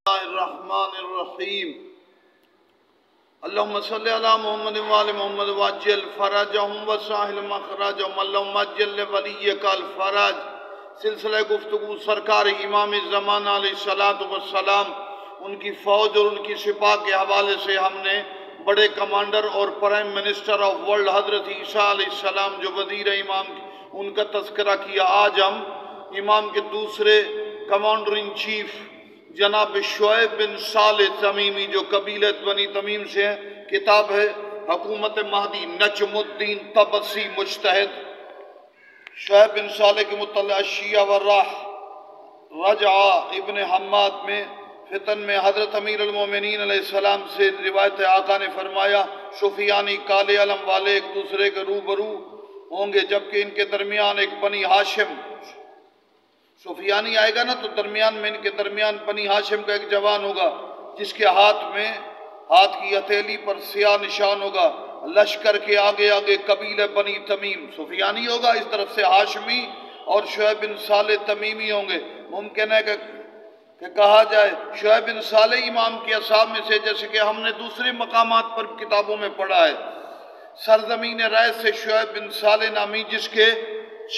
الرحمن الرحیم اللہم صلی علی محمد وآل محمد واجل فرجہم وساہل مخرجہم اللہم اجل ولیک الفرج۔ سلسلہ گفتگو سرکار امام زمان علیہ السلام ان کی فوج اور ان کی سپاہ کے حوالے سے ہم نے بڑے کمانڈر اور پرائم منسٹر آف ورلڈ حضرت عیسیٰ علیہ السلام جو وزیر امام ان کا تذکرہ کیا۔ آج ہم امام کے دوسرے کمانڈر ان چیف جناب شعیب بن صالح تمیمی جو قبیلہ بنی تمیم سے ہیں، کتاب ہے حکومت مہدی نجم الدین طبسی مجتہد۔ شعیب بن صالح کے مطلع شیعہ والراح رجعہ ابن حماد میں فتن میں حضرت امیر المومنین علیہ السلام سے روایت آقا نے فرمایا سفیانی کالے علم والے ایک دوسرے کے روبرو ہوں گے، جبکہ ان کے درمیان ایک بنی ہاشم سفیانی آئے گا نا، تو درمیان میں ان کے درمیان بنی ہاشم کا ایک جوان ہوگا جس کے ہاتھ کی ہتھیلی پر سیاہ نشان ہوگا، لشکر کے آگے آگے قبیلہ بنی تمیم سفیانی ہوگا، اس طرف سے ہاشمی اور شعیب بن صالح تمیمی ہوں گے۔ ممکن ہے کہ کہا جائے شعیب بن صالح امام کے اصحاب میں سے، جیسے کہ ہم نے دوسرے مقامات پر کتابوں میں پڑھا ہے، سرزمین رائے سے شعیب بن صالح نامی جس کے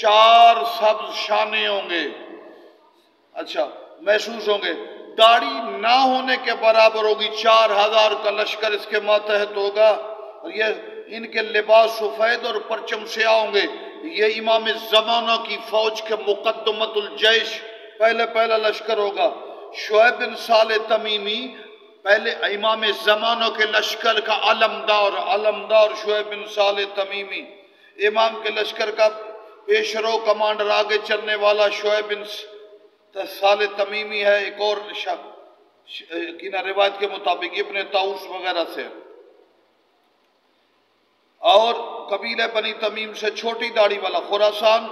4 سبز شانے ہوں گے، اچھا محسوس ہوں گے، داڑھی نہ ہونے کے برابر ہوگی، 4000 کا لشکر اس کے ماتحت ہوگا، اور یہ ان کے لباس سفید اور پرچم سیاہ ہوں گے۔ یہ امام زمانہ کی فوج کے مقدمت الجیش پہلا لشکر ہوگا۔ شعیب بن صالح تمیمی پہلے امام زمانہ کے لشکر کا علمدار شعیب بن صالح تمیمی، امام کے لشکر کا پیشرو کمانڈر، آگے چلنے والا شعیب بن صالح تمیمی ہے۔ ایک اور روایت کے مطابق ابن طاؤس وغیرہ سے، اور قبیلہ بنی تمیم سے چھوٹی داڑھی والا خراسان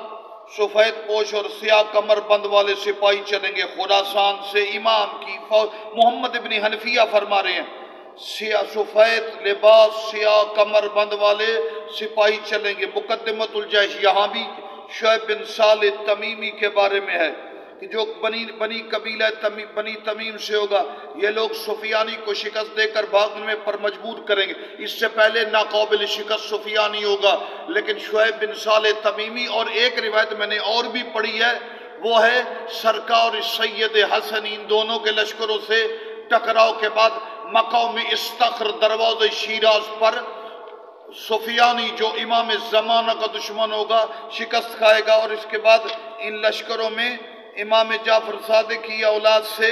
سفید پوش اور سیاہ کمر بند والے سپاہی چلیں گے۔ خراسان سے امام کی فوج محمد ابن حنفیہ فرما رہے ہیں سیاہ سفید لباس سیاہ کمر بند والے سپاہی چلیں گے۔ مقدمت الجیش یہاں بھی شعیب بن صالح تمیمی کے بارے میں ہے کہ جو بنی قبیلہ بنی تمیم سے ہوگا، یہ لوگ سفیانی کو شکست دے کر بھاگنے پر مجبور کریں گے۔ اس سے پہلے ناقابل شکست سفیانی ہوگا، لیکن شعیب بن صالح تمیمی، اور ایک روایت میں نے اور بھی پڑھی ہے، وہ ہے سرکار سید حسن ان دونوں کے لشکروں سے ٹکراؤ کے بعد مقام استخر دروازہ شیراز پر سفیانی جو امام زمانہ کا دشمن ہوگا شکست کھائے گا، اور اس کے بعد ان لشکروں میں امام جعفر صادق کی اولاد سے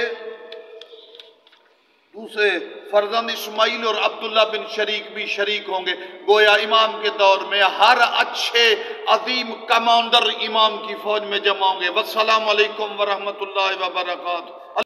دوسرے فرزند اسماعیل اور عبداللہ بن شریک بھی شریک ہوں گے۔ گویا امام کے دور میں ہر اچھے عظیم کمانڈر امام کی فوج میں جمع ہوں گے۔ والسلام علیکم ورحمۃ اللہ وبرکاتہ۔